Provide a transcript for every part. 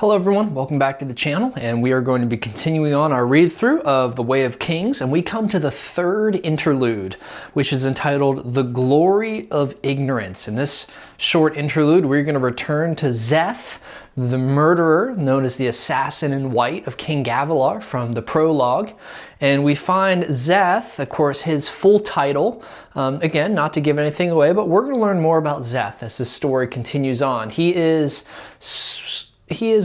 Hello everyone, welcome back to the channel, and we are going to be continuing on our read-through of The Way of Kings, and we come to the third interlude, which is entitled The Glory of Ignorance. In this short interlude, we're going to return to Szeth, the murderer known as the Assassin in White of King Gavilar from the prologue. And we find Szeth, of course, his full title, again, not to give anything away, but we're going to learn more about Szeth as the story continues on. He is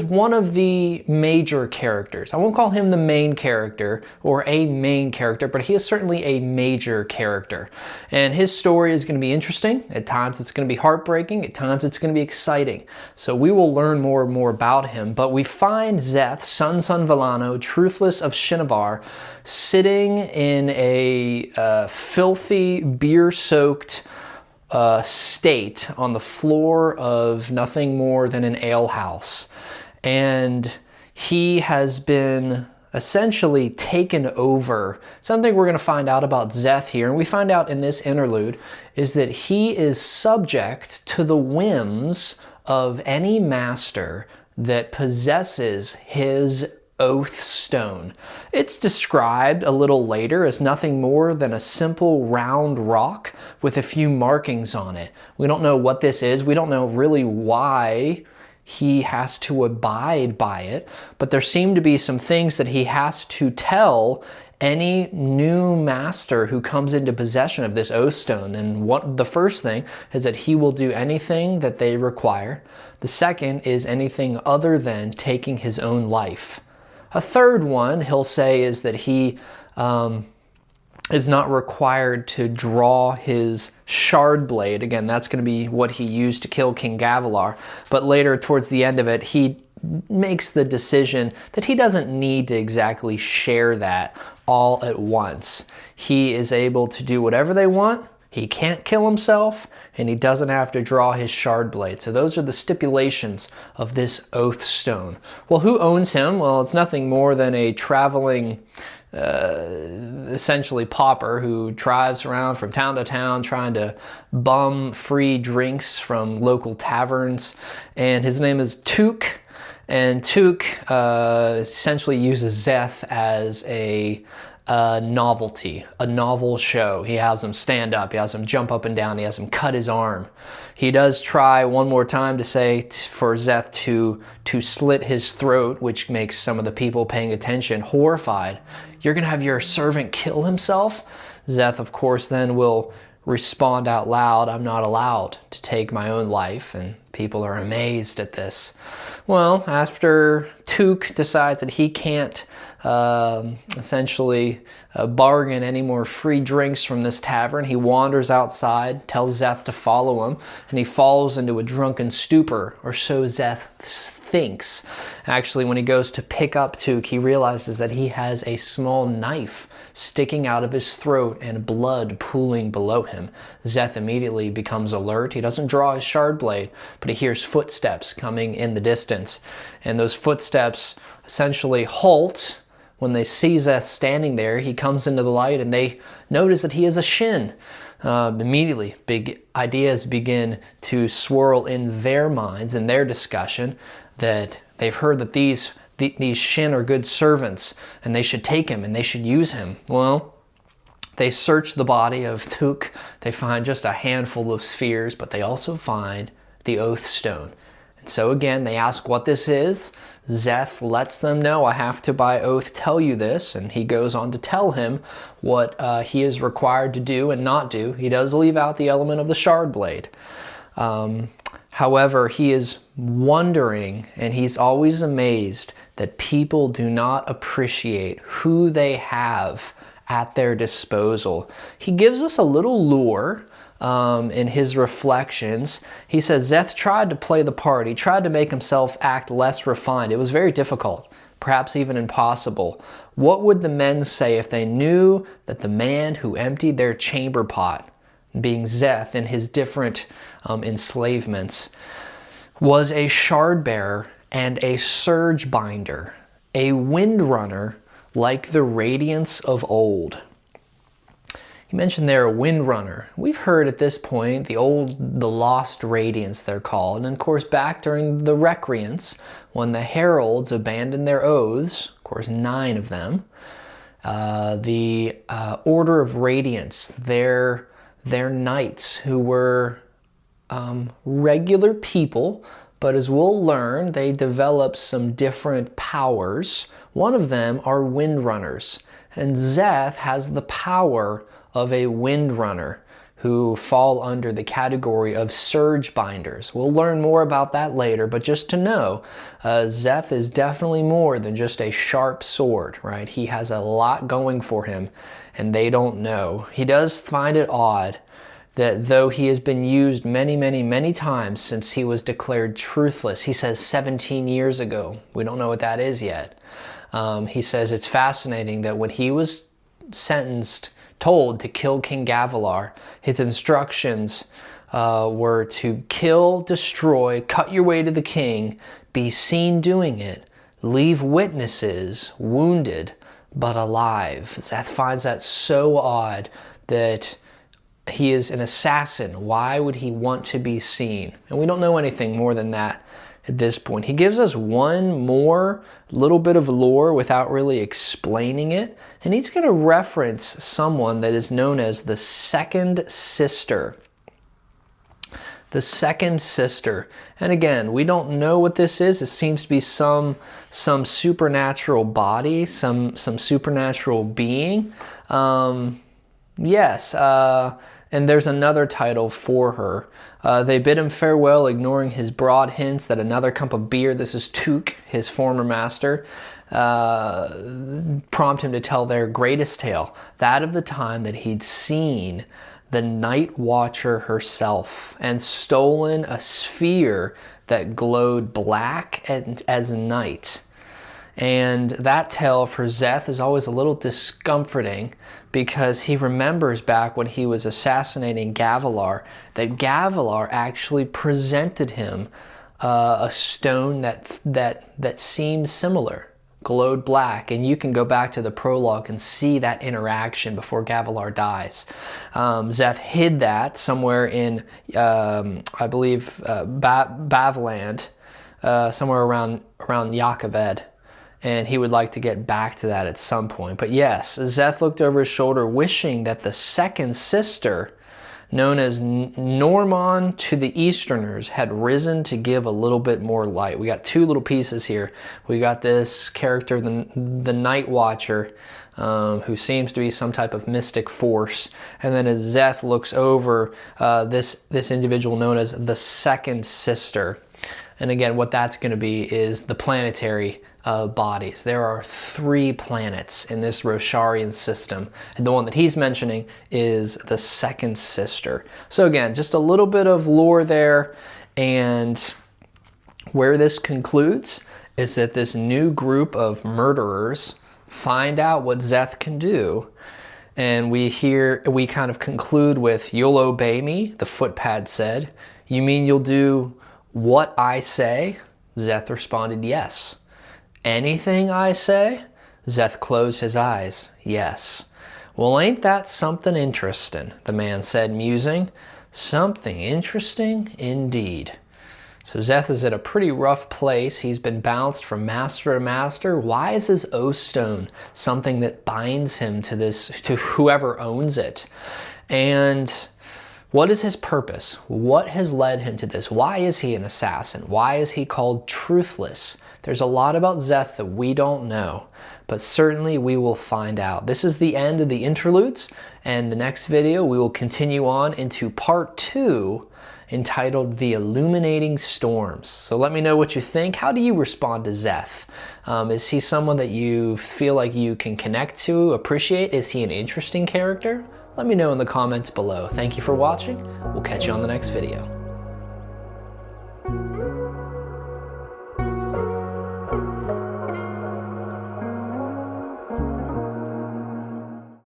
one of the major characters. I won't call him the main character or a main character, but he is certainly a major character. And his story is going to be interesting. At times it's going to be heartbreaking. At times it's going to be exciting. So we will learn more and more about him. But we find Szeth, son Villano, truthless of Shinovar, sitting in a filthy, beer-soaked state on the floor of nothing more than an alehouse. And he has been essentially taken over. Something we're going to find out about Szeth here, and we find out in this interlude, is that he is subject to the whims of any master that possesses his oath stone. It's described a little later as nothing more than a simple round rock with a few markings on it. We don't know what this is. We don't know really why he has to abide by it, but there seem to be some things that he has to tell any new master who comes into possession of this oath stone. And the first thing is that he will do anything that they require. The second is anything other than taking his own life. A third one he'll say is that he is not required to draw his shard blade. Again, that's going to be what he used to kill King Gavilar. But later, towards the end of it, he makes the decision that he doesn't need to exactly share that all at once. He is able to do whatever they want. He can't kill himself, and he doesn't have to draw his shard blade. So those are the stipulations of this oath stone. Well, who owns him? Well, it's nothing more than a traveling, essentially pauper who drives around from town to town trying to bum free drinks from local taverns. And his name is Tuuk. And Tuuk essentially uses Szeth as a novelty, a novel show. He has him stand up, he has him jump up and down, he has him cut his arm. He does try one more time to say for Szeth to slit his throat, which makes some of the people paying attention horrified. You're going to have your servant kill himself? Szeth, of course, then will respond out loud, I'm not allowed to take my own life, and people are amazed at this. Well, after Tuuk decides that he can't essentially bargain any more free drinks from this tavern, he wanders outside, tells Szeth to follow him, and he falls into a drunken stupor, or so Szeth thinks. Actually, when he goes to pick up Tuuk, he realizes that he has a small knife sticking out of his throat and blood pooling below him. Szeth immediately becomes alert. He doesn't draw his shard blade, but he hears footsteps coming in the distance. And those footsteps essentially halt. When they see Szeth standing there, he comes into the light and they notice that he is a Shin. Immediately, big ideas begin to swirl in their minds, in their discussion, that they've heard that these Shin are good servants and they should take him and they should use him. Well, they search the body of Tuuk. They find just a handful of spheres, but they also find the oath stone. And so again, they ask what this is. Szeth lets them know, I have to by oath tell you this, and he goes on to tell him what he is required to do and not do. He does leave out the element of the shard blade. However, he is wondering, and he's always amazed, that people do not appreciate who they have at their disposal. He gives us a little lure in his reflections. He says Szeth tried to play the part. He tried to make himself act less refined. It was very difficult, perhaps even impossible. What would the men say if they knew that the man who emptied their chamber pot, being Szeth in his different enslavements, was a shard bearer and a surge binder, a windrunner like the radiance of old? He mentioned they're a windrunner. We've heard at this point the lost radiants they're called. And of course back during the recreants, when the heralds abandoned their oaths, of course 9 of them, the Order of Radiance, they're knights who were regular people, but as we'll learn, they developed some different powers. One of them are windrunners, and Szeth has the power of a windrunner, who fall under the category of surge binders. We'll learn more about that later, but just to know, Szeth is definitely more than just a sharp sword, right? He has a lot going for him, and they don't know. He does find it odd that though he has been used many, many, many times since he was declared truthless, he says 17 years ago. We don't know what that is yet. He says it's fascinating that when he was told to kill King Gavilar, his instructions were to kill, destroy, cut your way to the king, be seen doing it, leave witnesses wounded but alive. Szeth finds that so odd that he is an assassin. Why would he want to be seen? And we don't know anything more than that at this point. He gives us one more little bit of lore without really explaining it. And he's going to reference someone that is known as the second sister. The second sister. And again, we don't know what this is. It seems to be some supernatural body, some supernatural being. Yes, and there's another title for her. They bid him farewell, ignoring his broad hints that another cup of beer, this is Took, his former master, prompt him to tell their greatest tale, that of the time that he'd seen the Night Watcher herself and stolen a sphere that glowed black as night. And that tale for Szeth is always a little discomforting because he remembers back when he was assassinating Gavilar that Gavilar actually presented him a stone that seemed similar, glowed black, and you can go back to the prologue and see that interaction before Gavilar dies. Szeth hid that somewhere in, I believe, Bavaland, somewhere around Yakaved. And he would like to get back to that at some point. But yes, Szeth looked over his shoulder, wishing that the second sister, known as Norman to the Easterners, had risen to give a little bit more light. We got 2 little pieces here. We got this character, the Night Watcher, who seems to be some type of mystic force. And then as Szeth looks over this individual known as the second sister. And again, what that's going to be is the planetary bodies. There are 3 planets in this Rosharian system, and the one that he's mentioning is the second sister. So again, just a little bit of lore there, and where this concludes is that this new group of murderers find out what Szeth can do, and we kind of conclude with, "You'll obey me," the footpad said. "You mean you'll do what I say?" Szeth responded, "Yes." "Anything I say?" Szeth closed his eyes. "Yes." "Well, ain't that something interesting?" the man said, musing. "Something interesting indeed." So Szeth is at a pretty rough place. He's been bounced from master to master. Why is his oath stone something that binds him to whoever owns it? And what is his purpose? What has led him to this? Why is he an assassin? Why is he called truthless? There's a lot about Szeth that we don't know, but certainly we will find out. This is the end of the interludes, and the next video we will continue on into part 2 entitled The Illuminating Storms. So let me know what you think. How do you respond to Szeth? Is he someone that you feel like you can connect to, appreciate? Is he an interesting character? Let me know in the comments below. Thank you for watching. We'll catch you on the next video.